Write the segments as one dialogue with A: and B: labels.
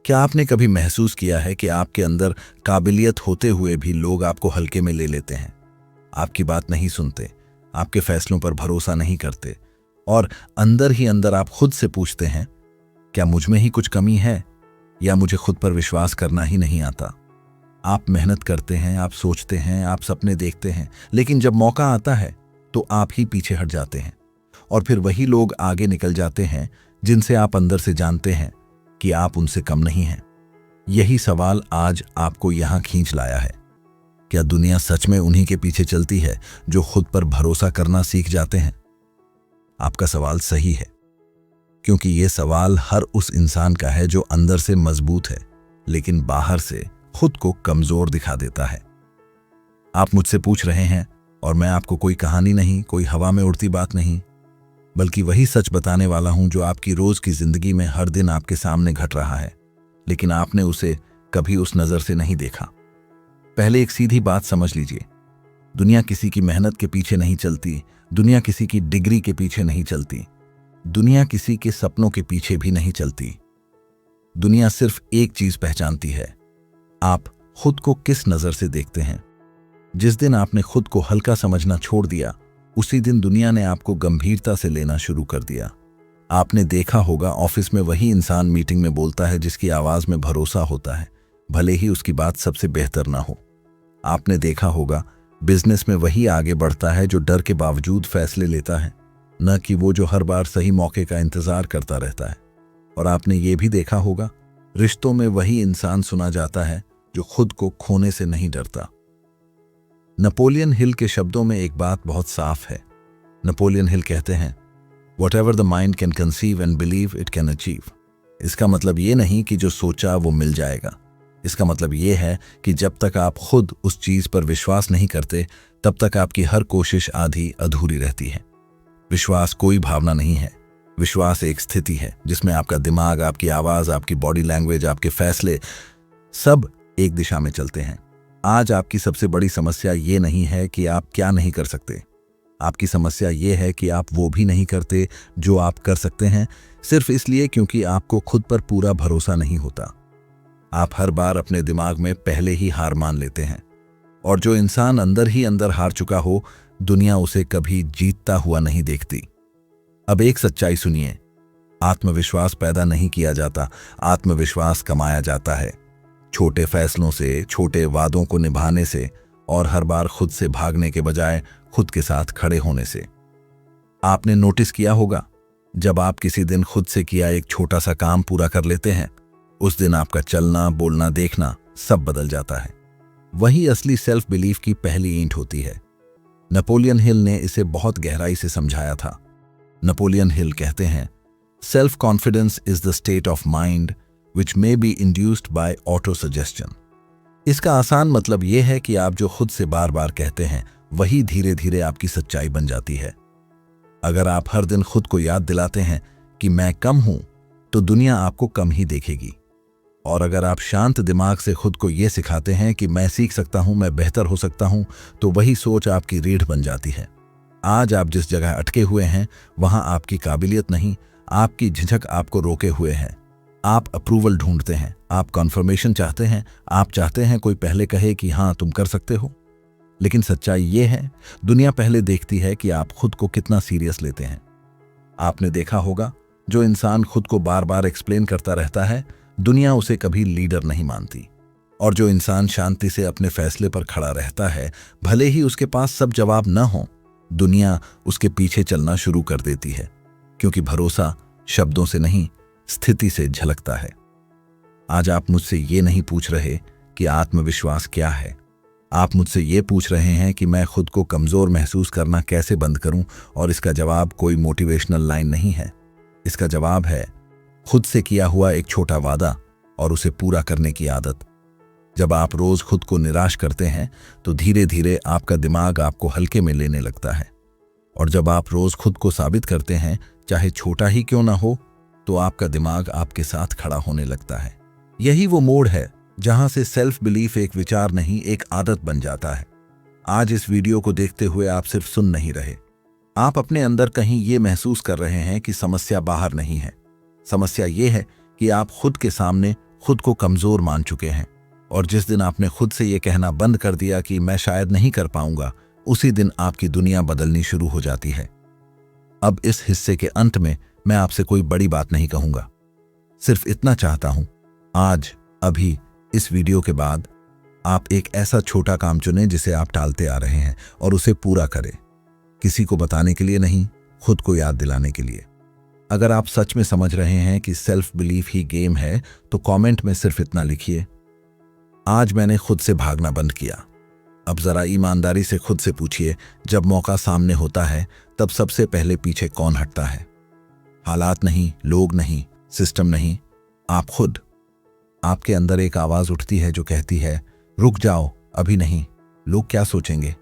A: क्या आपने कभी महसूस किया है कि आपके अंदर काबिलियत होते हुए भी लोग आपको हल्के में ले लेते हैं, आपकी बात नहीं सुनते, आपके फैसलों पर भरोसा नहीं करते और अंदर ही अंदर आप खुद से पूछते हैं, क्या मुझ में ही कुछ कमी है या मुझे खुद पर विश्वास करना ही नहीं आता? आप मेहनत करते हैं, आप सोचते हैं, आप सपने देखते हैं, लेकिन जब मौका आता है तो आप ही पीछे हट जाते हैं और फिर वही लोग आगे निकल जाते हैं जिनसे आप अंदर से जानते हैं कि आप उनसे कम नहीं हैं। यही सवाल आज आपको यहां खींच लाया है। क्या दुनिया सच में उन्हीं के पीछे चलती है जो खुद पर भरोसा करना सीख जाते हैं? आपका सवाल सही है, क्योंकि यह सवाल हर उस इंसान का है जो अंदर से मजबूत है लेकिन बाहर से खुद को कमजोर दिखा देता है। आप मुझसे पूछ रहे हैं और मैं आपको कोई कहानी नहीं, कोई हवा में उड़ती बात नहीं, बल्कि वही सच बताने वाला हूं जो आपकी रोज की जिंदगी में हर दिन आपके सामने घट रहा है, लेकिन आपने उसे कभी उस नजर से नहीं देखा। पहले एक सीधी बात समझ लीजिए, दुनिया किसी की मेहनत के पीछे नहीं चलती, दुनिया किसी की डिग्री के पीछे नहीं चलती, दुनिया किसी के सपनों के पीछे भी नहीं चलती। दुनिया सिर्फ एक चीज पहचानती है, आप खुद को किस नजर से देखते हैं। जिस दिन आपने खुद को हल्का समझना छोड़ दिया, उसी दिन दुनिया ने आपको गंभीरता से लेना शुरू कर दिया। आपने देखा होगा, ऑफिस में वही इंसान मीटिंग में बोलता है जिसकी आवाज में भरोसा होता है, भले ही उसकी बात सबसे बेहतर ना हो। आपने देखा होगा, बिजनेस में वही आगे बढ़ता है जो डर के बावजूद फैसले लेता है, न कि वो जो हर बार सही मौके का इंतजार करता रहता है। और आपने ये भी देखा होगा, रिश्तों में वही इंसान सुना जाता है जो खुद को खोने से नहीं डरता। नेपोलियन हिल के शब्दों में एक बात बहुत साफ है। नेपोलियन हिल कहते हैं, Whatever the mind can conceive and believe it can achieve। इसका मतलब ये नहीं कि जो सोचा वो मिल जाएगा। इसका मतलब ये है कि जब तक आप खुद उस चीज पर विश्वास नहीं करते, तब तक आपकी हर कोशिश आधी अधूरी रहती है। विश्वास कोई भावना नहीं है, विश्वास एक स्थिति है जिसमें आपका दिमाग, आपकी आवाज, आपकी बॉडी लैंग्वेज, आपके फैसले सब एक दिशा में चलते हैं। आज आपकी सबसे बड़ी समस्या ये नहीं है कि आप क्या नहीं कर सकते, आपकी समस्या ये है कि आप वो भी नहीं करते जो आप कर सकते हैं, सिर्फ इसलिए क्योंकि आपको खुद पर पूरा भरोसा नहीं होता। आप हर बार अपने दिमाग में पहले ही हार मान लेते हैं, और जो इंसान अंदर ही अंदर हार चुका हो, दुनिया उसे कभी जीतता हुआ नहीं देखती। अब एक सच्चाई सुनिए, आत्मविश्वास पैदा नहीं किया जाता, आत्मविश्वास कमाया जाता है। छोटे फैसलों से, छोटे वादों को निभाने से और हर बार खुद से भागने के बजाय खुद के साथ खड़े होने से। आपने नोटिस किया होगा, जब आप किसी दिन खुद से किया एक छोटा सा काम पूरा कर लेते हैं, उस दिन आपका चलना, बोलना, देखना सब बदल जाता है। वही असली सेल्फ बिलीफ की पहली ईंट होती है। नेपोलियन हिल ने इसे बहुत गहराई से समझाया था। नेपोलियन हिल कहते हैं, self confidence is the state of mind which may be induced by auto-suggestion। इसका आसान मतलब यह है कि आप जो खुद से बार बार कहते हैं, वही धीरे धीरे आपकी सच्चाई बन जाती है। अगर आप हर दिन खुद को याद दिलाते हैं कि मैं कम हूं, तो दुनिया आपको कम ही देखेगी। और अगर आप शांत दिमाग से खुद को यह सिखाते हैं कि मैं सीख सकता हूं, मैं बेहतर हो सकता हूं, तो वही सोच आपकी रीढ़ बन जाती है। आज आप जिस जगह अटके हुए हैं, वहां आपकी काबिलियत नहीं, आपकी झिझक आपको रोके हुए है। आप अप्रूवल ढूंढते हैं, आप कन्फर्मेशन चाहते हैं, आप चाहते हैं कोई पहले कहे कि हाँ तुम कर सकते हो। लेकिन सच्चाई ये है, दुनिया पहले देखती है कि आप खुद को कितना सीरियस लेते हैं। आपने देखा होगा, जो इंसान खुद को बार बार एक्सप्लेन करता रहता है, दुनिया उसे कभी लीडर नहीं मानती। और जो इंसान शांति से अपने फैसले पर खड़ा रहता है, भले ही उसके पास सब जवाब न हो, दुनिया उसके पीछे चलना शुरू कर देती है, क्योंकि भरोसा शब्दों से नहीं, स्थिति से झलकता है। आज आप मुझसे ये नहीं पूछ रहे कि आत्मविश्वास क्या है, आप मुझसे ये पूछ रहे हैं कि मैं खुद को कमजोर महसूस करना कैसे बंद करूं, और इसका जवाब कोई मोटिवेशनल लाइन नहीं है। इसका जवाब है खुद से किया हुआ एक छोटा वादा और उसे पूरा करने की आदत। जब आप रोज खुद को निराश करते हैं, तो धीरे धीरे आपका दिमाग आपको हल्के में लेने लगता है। और जब आप रोज खुद को साबित करते हैं, चाहे छोटा ही क्यों ना हो, तो आपका दिमाग आपके साथ खड़ा होने लगता है। यही वो मोड़ है जहां से सेल्फ बिलीफ एक विचार नहीं, एक आदत बन जाता है। आज इस वीडियो को देखते हुए आप सिर्फ सुन नहीं रहे, आप अपने अंदर कहीं ये महसूस कर रहे हैं कि समस्या बाहर नहीं है। समस्या ये है कि आप खुद के सामने खुद को कमजोर मान चुके हैं। और जिस दिन आपने खुद से ये कहना बंद कर दिया कि मैं शायद नहीं कर पाऊंगा, उसी दिन आपकी दुनिया बदलनी शुरू हो जाती है। अब इस हिस्से के अंत में मैं आपसे कोई बड़ी बात नहीं कहूंगा, सिर्फ इतना चाहता हूं, आज अभी इस वीडियो के बाद आप एक ऐसा छोटा काम चुनें जिसे आप टालते आ रहे हैं और उसे पूरा करें। किसी को बताने के लिए नहीं, खुद को याद दिलाने के लिए। अगर आप सच में समझ रहे हैं कि सेल्फ बिलीफ ही गेम है, तो कमेंट में सिर्फ इतना लिखिए, आज मैंने खुद से भागना बंद किया। अब जरा ईमानदारी से खुद से पूछिए, जब मौका सामने होता है तब सबसे पहले पीछे कौन हटता है? हालात नहीं, लोग नहीं, सिस्टम नहीं, आप खुद। आपके अंदर एक आवाज उठती है जो कहती है, रुक जाओ, अभी नहीं, लोग क्या सोचेंगे?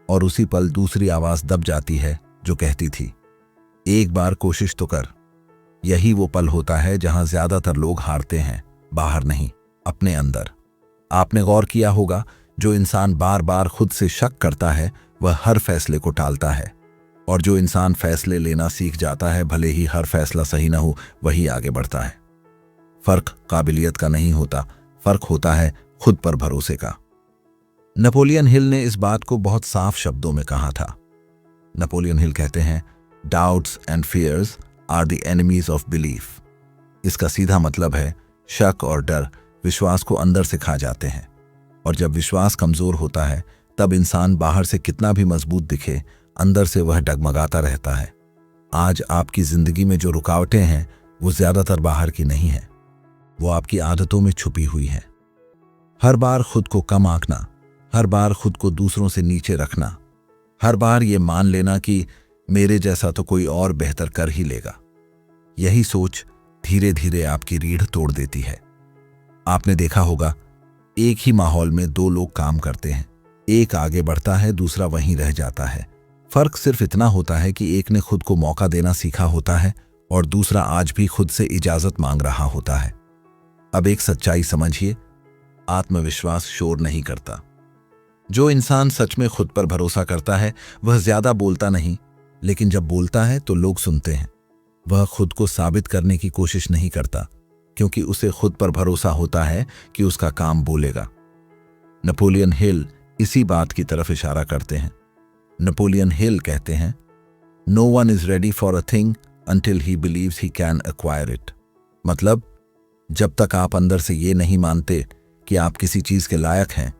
A: और उसी पल दूसरी आवाज दब जाती है जो कहती थी, एक बार कोशिश तो कर। यही वो पल होता है जहां ज्यादातर लोग हारते हैं, बाहर नहीं, अपने अंदर। आपने गौर किया होगा, जो इंसान बार बार खुद से शक करता है वह हर फैसले को टालता है, और जो इंसान फैसले लेना सीख जाता है, भले ही हर फैसला सही ना हो, वही आगे बढ़ता है। फर्क काबिलियत का नहीं होता, फर्क होता है खुद पर भरोसे का। नेपोलियन हिल ने इस बात को बहुत साफ शब्दों में कहा था। नेपोलियन हिल कहते हैं, doubts and fears are the enemies of belief. इसका सीधा मतलब है, शक और डर विश्वास को अंदर से खा जाते हैं, और जब विश्वास कमजोर होता है तब इंसान बाहर से कितना भी मजबूत दिखे, अंदर से वह डगमगाता रहता है। आज आपकी जिंदगी में जो रुकावटें हैं वो ज्यादातर बाहर की नहीं है, वो आपकी आदतों में छुपी हुई हैं। हर बार खुद को कम आंकना, हर बार खुद को दूसरों से नीचे रखना, हर बार ये मान लेना कि मेरे जैसा तो कोई और बेहतर कर ही लेगा। यही सोच धीरे धीरे आपकी रीढ़ तोड़ देती है। आपने देखा होगा, एक ही माहौल में दो लोग काम करते हैं, एक आगे बढ़ता है, दूसरा वहीं रह जाता है। फर्क सिर्फ इतना होता है कि एक ने खुद को मौका देना सीखा होता है और दूसरा आज भी खुद से इजाजत मांग रहा होता है। अब एक सच्चाई समझिए, आत्मविश्वास शोर नहीं करता। जो इंसान सच में खुद पर भरोसा करता है वह ज्यादा बोलता नहीं, लेकिन जब बोलता है तो लोग सुनते हैं। वह खुद को साबित करने की कोशिश नहीं करता, क्योंकि उसे खुद पर भरोसा होता है कि उसका काम बोलेगा। नेपोलियन हिल इसी बात की तरफ इशारा करते हैं। नेपोलियन हिल कहते हैं, no one is ready for a thing until he believes he can acquire it. मतलब, जब तक आप अंदर से ये नहीं मानते कि आप किसी चीज के लायक हैं,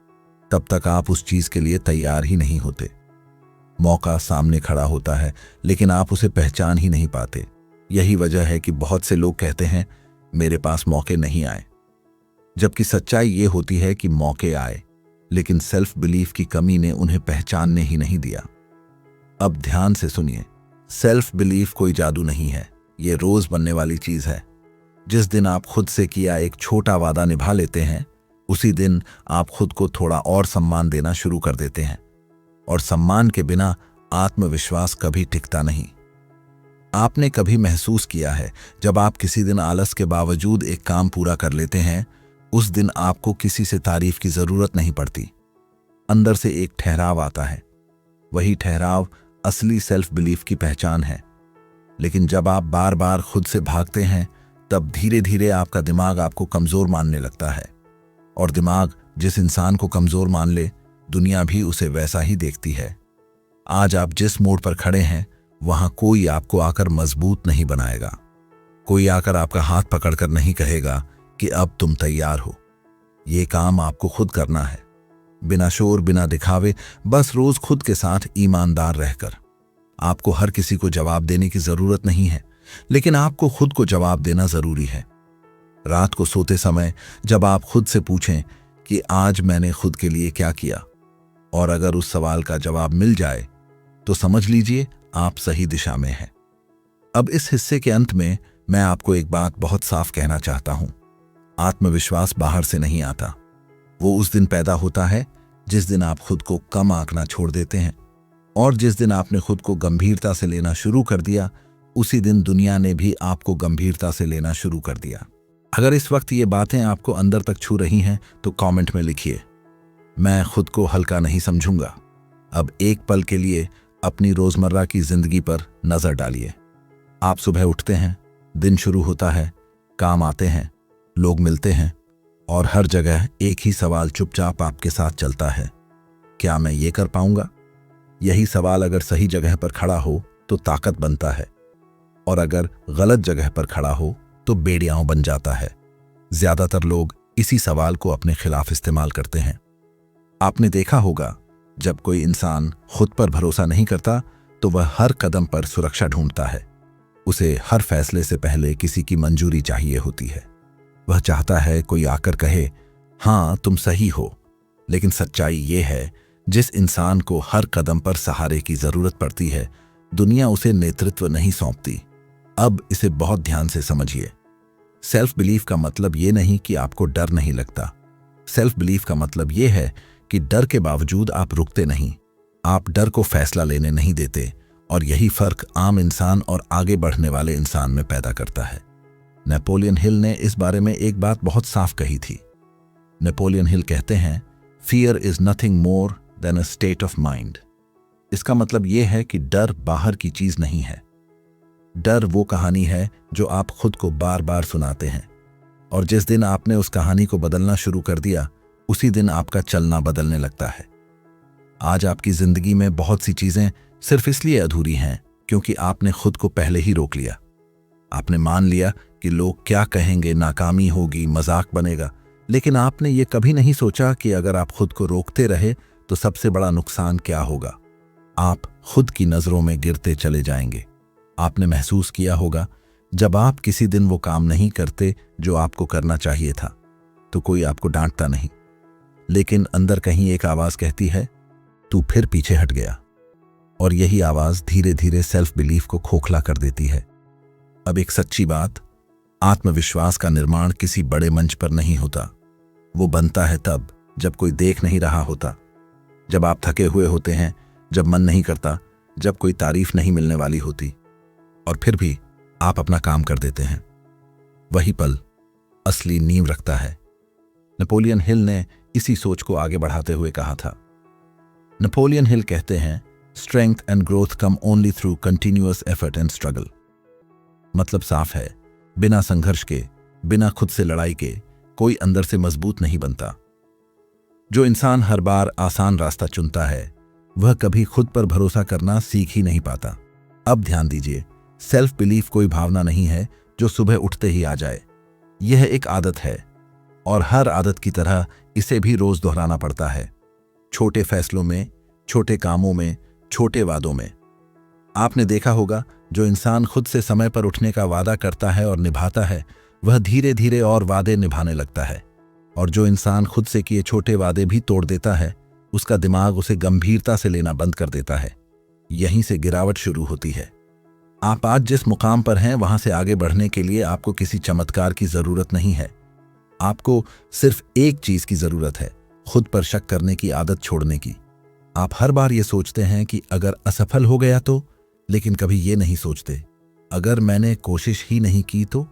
A: तब तक आप उस चीज के लिए तैयार ही नहीं होते। मौका सामने खड़ा होता है, लेकिन आप उसे पहचान ही नहीं पाते। यही वजह है कि बहुत से लोग कहते हैं, मेरे पास मौके नहीं आए, जबकि सच्चाई ये होती है कि मौके आए, लेकिन सेल्फ बिलीफ की कमी ने उन्हें पहचानने ही नहीं दिया। अब ध्यान से सुनिए, सेल्फ बिलीफ कोई जादू नहीं है, ये रोज बनने वाली चीज है। जिस दिन आप खुद से किया एक छोटा वादा निभा लेते हैं, उसी दिन आप खुद को थोड़ा और सम्मान देना शुरू कर देते हैं, और सम्मान के बिना आत्मविश्वास कभी टिकता नहीं। आपने कभी महसूस किया है, जब आप किसी दिन आलस के बावजूद एक काम पूरा कर लेते हैं, उस दिन आपको किसी से तारीफ की जरूरत नहीं पड़ती। अंदर से एक ठहराव आता है। वही ठहराव असली सेल्फ बिलीफ की पहचान है। लेकिन जब आप बार बार खुद से भागते हैं, तब धीरे धीरे आपका दिमाग आपको कमजोर मानने लगता है, और दिमाग जिस इंसान को कमजोर मान ले, दुनिया भी उसे वैसा ही देखती है। आज आप जिस मोड़ पर खड़े हैं, वहां कोई आपको आकर मजबूत नहीं बनाएगा। कोई आकर आपका हाथ पकड़कर नहीं कहेगा कि अब तुम तैयार हो। ये काम आपको खुद करना है, बिना शोर, बिना दिखावे, बस रोज खुद के साथ ईमानदार रहकर। आपको हर किसी को जवाब देने की जरूरत नहीं है, लेकिन आपको खुद को जवाब देना जरूरी है। रात को सोते समय जब आप खुद से पूछें कि आज मैंने खुद के लिए क्या किया, और अगर उस सवाल का जवाब मिल जाए, तो समझ लीजिए आप सही दिशा में हैं। अब इस हिस्से के अंत में मैं आपको एक बात बहुत साफ कहना चाहता हूं। आत्मविश्वास बाहर से नहीं आता, वो उस दिन पैदा होता है जिस दिन आप खुद को कम आंकना छोड़ देते हैं, और जिस दिन आपने खुद को गंभीरता से लेना शुरू कर दिया, उसी दिन दुनिया ने भी आपको गंभीरता से लेना शुरू कर दिया। अगर इस वक्त ये बातें आपको अंदर तक छू रही हैं, तो कमेंट में लिखिए, मैं खुद को हल्का नहीं समझूंगा। अब एक पल के लिए अपनी रोजमर्रा की जिंदगी पर नजर डालिए। आप सुबह उठते हैं, दिन शुरू होता है, काम आते हैं, लोग मिलते हैं और हर जगह एक ही सवाल चुपचाप आपके साथ चलता है, क्या मैं ये कर पाऊंगा? यही सवाल अगर सही जगह पर खड़ा हो तो ताकत बनता है, और अगर गलत जगह पर खड़ा हो तो बेड़ियाओं बन जाता है। ज्यादातर लोग इसी सवाल को अपने खिलाफ इस्तेमाल करते हैं। आपने देखा होगा, जब कोई इंसान खुद पर भरोसा नहीं करता तो वह हर कदम पर सुरक्षा ढूंढता है। उसे हर फैसले से पहले किसी की मंजूरी चाहिए होती है। वह चाहता है कोई आकर कहे, हाँ तुम सही हो। लेकिन सच्चाई ये है, जिस इंसान को हर कदम पर सहारे की जरूरत पड़ती है, दुनिया उसे नेतृत्व नहीं सौंपती। अब इसे बहुत ध्यान से समझिए। सेल्फ बिलीफ का मतलब ये नहीं कि आपको डर नहीं लगता। सेल्फ बिलीफ का मतलब ये है कि डर के बावजूद आप रुकते नहीं, आप डर को फैसला लेने नहीं देते, और यही फर्क आम इंसान और आगे बढ़ने वाले इंसान में पैदा करता है। नेपोलियन हिल ने इस बारे में एक बात बहुत साफ कही थी। नेपोलियन हिल कहते हैं, fear is nothing more than a state of mind. इसका मतलब यह है कि डर बाहर की चीज नहीं है। डर वो कहानी है जो आप खुद को बार बार सुनाते हैं, और जिस दिन आपने उस कहानी को बदलना शुरू कर दिया, उसी दिन आपका चलना बदलने लगता है। आज आपकी जिंदगी में बहुत सी चीजें सिर्फ इसलिए अधूरी हैं क्योंकि आपने खुद को पहले ही रोक लिया। आपने मान लिया कि लोग क्या कहेंगे, नाकामी होगी, मजाक बनेगा, लेकिन आपने ये कभी नहीं सोचा कि अगर आप खुद को रोकते रहे तो सबसे बड़ा नुकसान क्या होगा। आप खुद की नजरों में गिरते चले जाएंगे। आपने महसूस किया होगा, जब आप किसी दिन वो काम नहीं करते जो आपको करना चाहिए था, तो कोई आपको डांटता नहीं, लेकिन अंदर कहीं एक आवाज कहती है, तू फिर पीछे हट गया। और यही आवाज धीरे धीरे सेल्फ बिलीफ को खोखला कर देती है। अब एक सच्ची बात, आत्मविश्वास का निर्माण किसी बड़े मंच पर नहीं होता। वो बनता है तब जब कोई देख नहीं रहा होता, जब आप थके हुए होते हैं, जब मन नहीं करता, जब कोई तारीफ नहीं मिलने वाली होती, और फिर भी आप अपना काम कर देते हैं। वही पल असली नींव रखता है। नेपोलियन हिल ने इसी सोच को आगे बढ़ाते हुए कहा था। नेपोलियन हिल कहते हैं, strength and growth come only through continuous effort and struggle. मतलब साफ है, बिना संघर्ष के, बिना खुद से लड़ाई के कोई अंदर से मजबूत नहीं बनता। जो इंसान हर बार आसान रास्ता चुनता है, वह कभी खुद पर भरोसा करना सीख ही नहीं पाता। अब ध्यान दीजिए, सेल्फ बिलीफ कोई भावना नहीं है जो सुबह उठते ही आ जाए। यह एक आदत है, और हर आदत की तरह इसे भी रोज दोहराना पड़ता है। छोटे फैसलों में, छोटे कामों में, छोटे वादों में। आपने देखा होगा, जो इंसान खुद से समय पर उठने का वादा करता है और निभाता है, वह धीरे धीरे और वादे निभाने लगता है। और जो इंसान खुद से किए छोटे वादे भी तोड़ देता है, उसका दिमाग उसे गंभीरता से लेना बंद कर देता है। यहीं से गिरावट शुरू होती है। आप आज जिस मुकाम पर हैं, वहां से आगे बढ़ने के लिए आपको किसी चमत्कार की जरूरत नहीं है। आपको सिर्फ एक चीज की जरूरत है, खुद पर शक करने की आदत छोड़ने की। आप हर बार ये सोचते हैं कि अगर असफल हो गया तो, लेकिन कभी ये नहीं सोचते, अगर मैंने कोशिश ही नहीं की तो।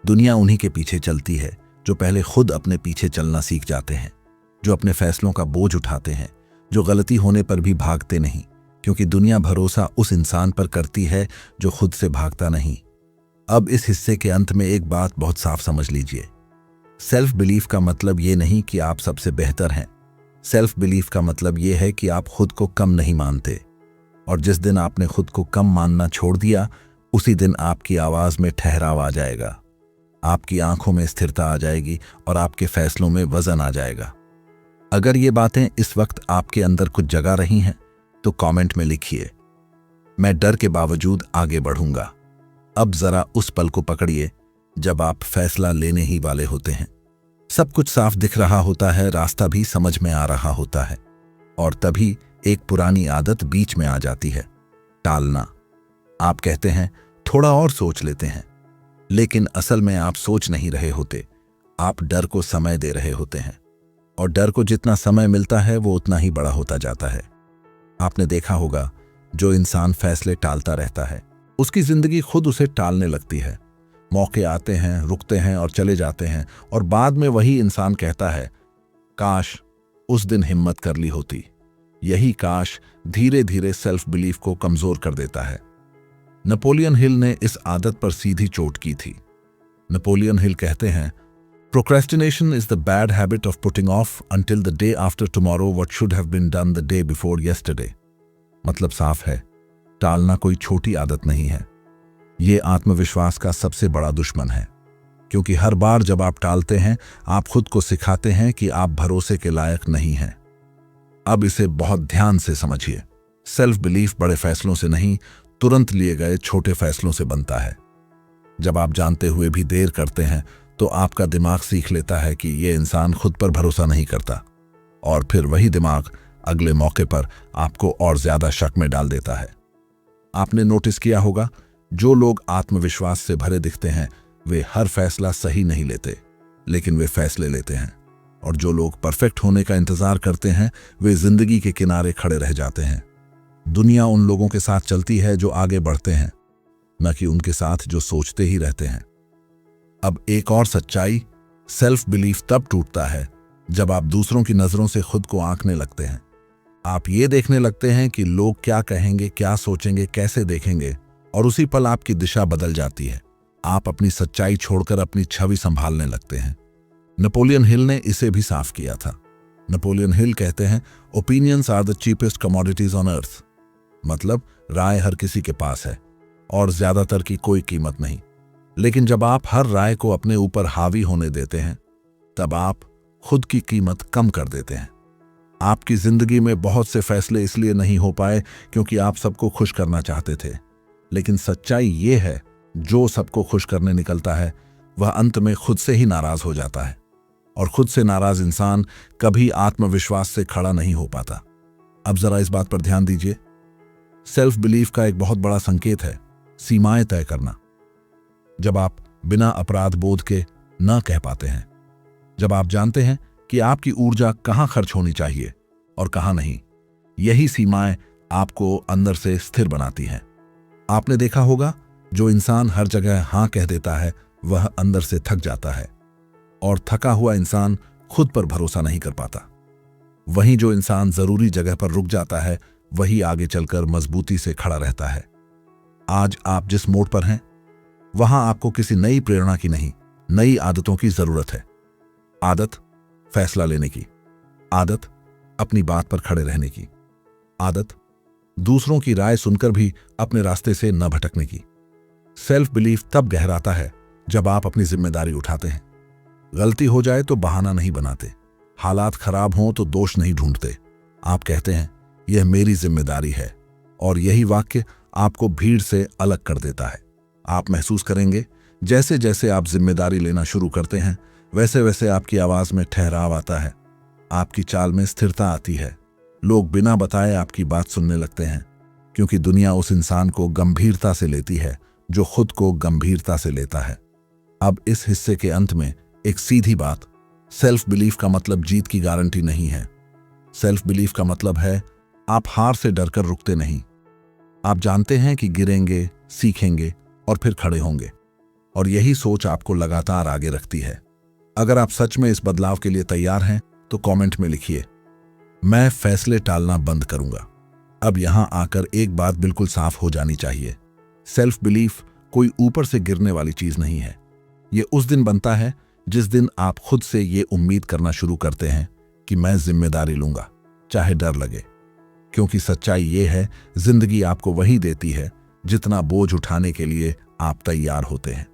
A: दुनिया उन्हीं के पीछे चलती है जो पहले खुद अपने पीछे चलना सीख जाते हैं, जो अपने फैसलों का बोझ उठाते हैं, जो गलती होने पर भी भागते नहीं, क्योंकि दुनिया भरोसा उस इंसान पर करती है जो खुद से भागता नहीं। अब इस हिस्से के अंत में एक बात बहुत साफ समझ लीजिए। सेल्फ बिलीफ का मतलब ये नहीं कि आप सबसे बेहतर हैं। सेल्फ बिलीफ का मतलब ये है कि आप खुद को कम नहीं मानते, और जिस दिन आपने खुद को कम मानना छोड़ दिया, उसी दिन आपकी आवाज में ठहराव आ जाएगा, आपकी आंखों में स्थिरता आ जाएगी, और आपके फैसलों में वजन आ जाएगा। अगर ये बातें इस वक्त आपके अंदर कुछ जगा रही हैं, तो कमेंट में लिखिए, मैं डर के बावजूद आगे बढ़ूंगा। अब जरा उस पल को पकड़िए जब आप फैसला लेने ही वाले होते हैं। सब कुछ साफ दिख रहा होता है, रास्ता भी समझ में आ रहा होता है, और तभी एक पुरानी आदत बीच में आ जाती है, टालना। आप कहते हैं थोड़ा और सोच लेते हैं, लेकिन असल में आप सोच नहीं रहे होते, आप डर को समय दे रहे होते हैं, और डर को जितना समय मिलता है वो उतना ही बड़ा होता जाता है। आपने देखा होगा, जो इंसान फैसले टालता रहता है, उसकी जिंदगी खुद उसे टालने लगती है। मौके आते हैं, रुकते हैं और चले जाते हैं, और बाद में वही इंसान कहता है, काश उस दिन हिम्मत कर ली होती। यही काश धीरे धीरे सेल्फ बिलीफ को कमजोर कर देता है। नेपोलियन हिल ने इस आदत पर सीधी चोट की थी। नेपोलियन हिल कहते हैं, Procrastination is the bad habit of putting off until the day after tomorrow what should have been done the day before yesterday. मतलब साफ है, टालना कोई छोटी आदत नहीं है। ये आत्मविश्वास का सबसे बड़ा दुश्मन है, क्योंकि हर बार जब आप टालते हैं आप खुद को सिखाते हैं कि आप भरोसे के लायक नहीं हैं। अब इसे बहुत ध्यान से समझिए। सेल्फ बिलीफ बड़े फैसलों से नहीं, तुरंत लिए गए छोटे फैसलों से बनता है। जब आप जानते हुए भी देर करते हैं तो आपका दिमाग सीख लेता है कि ये इंसान खुद पर भरोसा नहीं करता, और फिर वही दिमाग अगले मौके पर आपको और ज्यादा शक में डाल देता है। आपने नोटिस किया होगा, जो लोग आत्मविश्वास से भरे दिखते हैं वे हर फैसला सही नहीं लेते, लेकिन वे फैसले लेते हैं। और जो लोग परफेक्ट होने का इंतजार करते हैं वे जिंदगी के किनारे खड़े रह जाते हैं। दुनिया उन लोगों के साथ चलती है जो आगे बढ़ते हैं, न कि उनके साथ जो सोचते ही रहते हैं। अब एक और सच्चाई, सेल्फ बिलीफ तब टूटता है जब आप दूसरों की नजरों से खुद को आंकने लगते हैं। आप ये देखने लगते हैं कि लोग क्या कहेंगे, क्या सोचेंगे, कैसे देखेंगे, और उसी पल आपकी दिशा बदल जाती है। आप अपनी सच्चाई छोड़कर अपनी छवि संभालने लगते हैं। नेपोलियन हिल ने इसे भी साफ किया था। नेपोलियन हिल कहते हैं, opinions are the cheapest commodities on earth. मतलब राय हर किसी के पास है और ज्यादातर की कोई कीमत नहीं। लेकिन जब आप हर राय को अपने ऊपर हावी होने देते हैं तब आप खुद की कीमत कम कर देते हैं। आपकी जिंदगी में बहुत से फैसले इसलिए नहीं हो पाए क्योंकि आप सबको खुश करना चाहते थे, लेकिन सच्चाई ये है, जो सबको खुश करने निकलता है वह अंत में खुद से ही नाराज हो जाता है, और खुद से नाराज इंसान कभी आत्मविश्वास से खड़ा नहीं हो पाता। अब जरा इस बात पर ध्यान दीजिए। सेल्फ बिलीफ का एक बहुत बड़ा संकेत है सीमाएं तय करना। जब आप बिना अपराध बोध के न कह पाते हैं, जब आप जानते हैं कि आपकी ऊर्जा कहां खर्च होनी चाहिए और कहां नहीं, यही सीमाएं आपको अंदर से स्थिर बनाती हैं। आपने देखा होगा, जो इंसान हर जगह हां कह देता है वह अंदर से थक जाता है, और थका हुआ इंसान खुद पर भरोसा नहीं कर पाता। वहीं जो इंसान जरूरी जगह पर रुक जाता है वही आगे चलकर मजबूती से खड़ा रहता है। आज आप जिस मोड़ पर हैं वहां आपको किसी नई प्रेरणा की नहीं, नई आदतों की जरूरत है। आदत फैसला लेने की, आदत अपनी बात पर खड़े रहने की, आदत दूसरों की राय सुनकर भी अपने रास्ते से न भटकने की। सेल्फ बिलीफ तब गहराता है जब आप अपनी जिम्मेदारी उठाते हैं। गलती हो जाए तो बहाना नहीं बनाते, हालात खराब हों तो दोष नहीं ढूंढते। आप कहते हैं यह मेरी जिम्मेदारी है, और यही वाक्य आपको भीड़ से अलग कर देता है। आप महसूस करेंगे, जैसे जैसे आप जिम्मेदारी लेना शुरू करते हैं वैसे वैसे आपकी आवाज में ठहराव आता है, आपकी चाल में स्थिरता आती है। लोग बिना बताए आपकी बात सुनने लगते हैं, क्योंकि दुनिया उस इंसान को गंभीरता से लेती है जो खुद को गंभीरता से लेता है। अब इस हिस्से के अंत में एक सीधी बात, सेल्फ बिलीफ का मतलब जीत की गारंटी नहीं है। सेल्फ बिलीफ का मतलब है आप हार से डरकर रुकते नहीं। आप जानते हैं कि गिरेंगे, सीखेंगे और फिर खड़े होंगे, और यही सोच आपको लगातार आगे रखती है। अगर आप सच में इस बदलाव के लिए तैयार हैं तो कमेंट में लिखिए, मैं फैसले टालना बंद करूंगा। अब यहां आकर एक बात बिल्कुल साफ हो जानी चाहिए, सेल्फ बिलीफ कोई ऊपर से गिरने वाली चीज नहीं है। ये उस दिन बनता है जिस दिन आप खुद से ये उम्मीद करना शुरू करते हैं कि मैं जिम्मेदारी लूंगा, चाहे डर लगे। क्योंकि सच्चाई ये है, जिंदगी आपको वही देती है जितना बोझ उठाने के लिए आप तैयार होते हैं।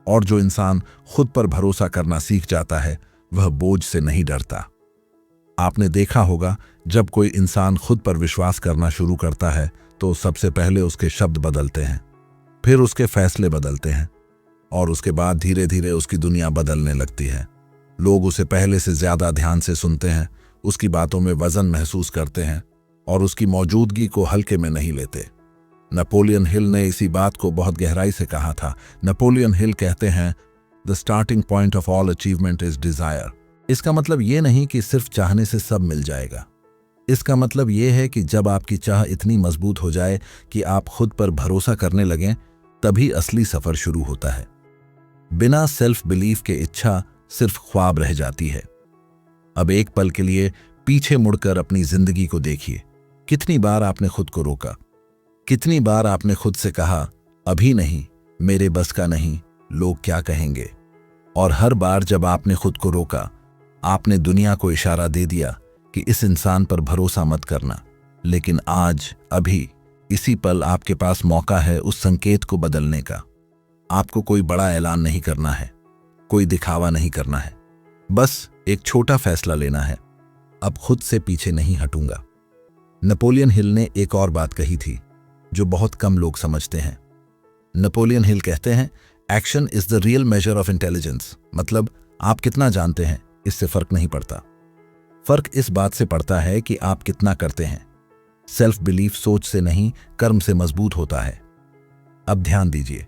A: और जो इंसान खुद पर भरोसा करना सीख जाता है वह बोझ से नहीं डरता। आपने देखा होगा, जब कोई इंसान खुद पर विश्वास करना शुरू करता है तो सबसे पहले उसके शब्द बदलते हैं, फिर उसके फैसले बदलते हैं, और उसके बाद धीरे धीरे उसकी दुनिया बदलने लगती है। लोग उसे पहले से ज्यादा ध्यान से सुनते हैं, उसकी बातों में वजन महसूस करते हैं और उसकी मौजूदगी को हल्के में नहीं लेते। नेपोलियन हिल ने इसी बात को बहुत गहराई से कहा था। नेपोलियन हिल कहते हैं, the starting point of all achievement is desire. इसका मतलब ये नहीं कि सिर्फ चाहने से सब मिल जाएगा। इसका मतलब ये है कि जब आपकी चाह इतनी मजबूत हो जाए कि आप खुद पर भरोसा करने लगें, तभी असली सफर शुरू होता है। बिना सेल्फ बिलीफ के इच्छा सिर्फ ख्वाब रह जाती है। अब एक पल के लिए पीछे मुड़कर अपनी जिंदगी को देखिए। कितनी बार आपने खुद को रोका, कितनी बार आपने खुद से कहा, अभी नहीं, मेरे बस का नहीं, लोग क्या कहेंगे। और हर बार जब आपने खुद को रोका, आपने दुनिया को इशारा दे दिया कि इस इंसान पर भरोसा मत करना। लेकिन आज, अभी, इसी पल आपके पास मौका है उस संकेत को बदलने का। आपको कोई बड़ा ऐलान नहीं करना है, कोई दिखावा नहीं करना है, बस एक छोटा फैसला लेना है। अब खुद से पीछे नहीं हटूंगा। नेपोलियन हिल ने एक और बात कही थी जो बहुत कम लोग समझते हैं। नेपोलियन हिल कहते हैं, action is the real measure of intelligence. मतलब आप कितना जानते हैं इससे फर्क नहीं पड़ता, फर्क इस बात से पड़ता है कि आप कितना करते हैं। सेल्फ बिलीफ सोच से नहीं, कर्म से मजबूत होता है। अब ध्यान दीजिए,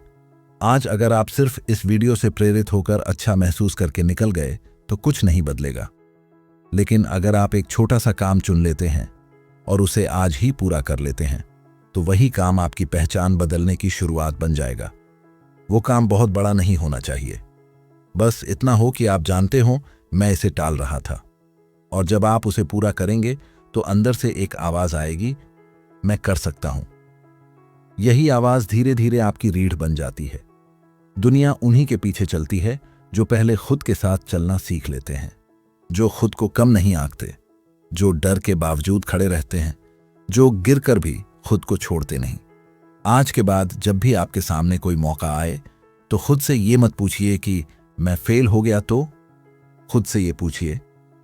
A: आज अगर आप सिर्फ इस वीडियो से प्रेरित होकर अच्छा महसूस करके निकल गए तो कुछ नहीं बदलेगा। लेकिन अगर आप एक छोटा सा काम चुन लेते हैं और उसे आज ही पूरा कर लेते हैं, तो वही काम आपकी पहचान बदलने की शुरुआत बन जाएगा। वो काम बहुत बड़ा नहीं होना चाहिए, बस इतना हो कि आप जानते हो मैं इसे टाल रहा था। और जब आप उसे पूरा करेंगे तो अंदर से एक आवाज आएगी, मैं कर सकता हूं। यही आवाज धीरे धीरे आपकी रीढ़ बन जाती है। दुनिया उन्हीं के पीछे चलती है जो पहले खुद के साथ चलना सीख लेते हैं, जो खुद को कम नहीं आंकते, जो डर के बावजूद खड़े रहते हैं, जो गिरकर भी खुद को छोड़ते नहीं। आज के बाद जब भी आपके सामने कोई मौका आए तो खुद से ये मत पूछिए कि मैं फेल हो गया तो। खुद से ये पूछिए,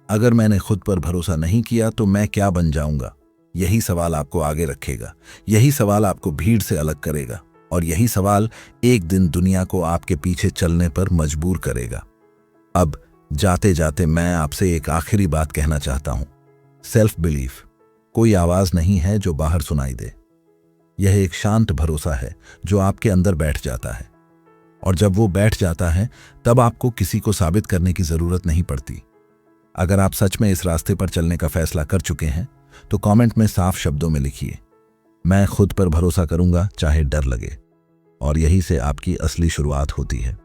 A: अगर मैंने खुद पर भरोसा नहीं किया तो मैं क्या बन जाऊंगा। यही सवाल आपको आगे रखेगा, यही सवाल आपको भीड़ से अलग करेगा, और यही सवाल एक दिन दुनिया को आपके पीछे चलने पर मजबूर करेगा। अब जाते जाते मैं आपसे एक आखिरी बात कहना चाहता हूं। सेल्फ बिलीफ कोई आवाज नहीं है जो बाहर सुनाई दे। यह एक शांत भरोसा है जो आपके अंदर बैठ जाता है, और जब वो बैठ जाता है तब आपको किसी को साबित करने की जरूरत नहीं पड़ती। अगर आप सच में इस रास्ते पर चलने का फैसला कर चुके हैं तो कमेंट में साफ शब्दों में लिखिए, मैं खुद पर भरोसा करूंगा चाहे डर लगे। और यही से आपकी असली शुरुआत होती है।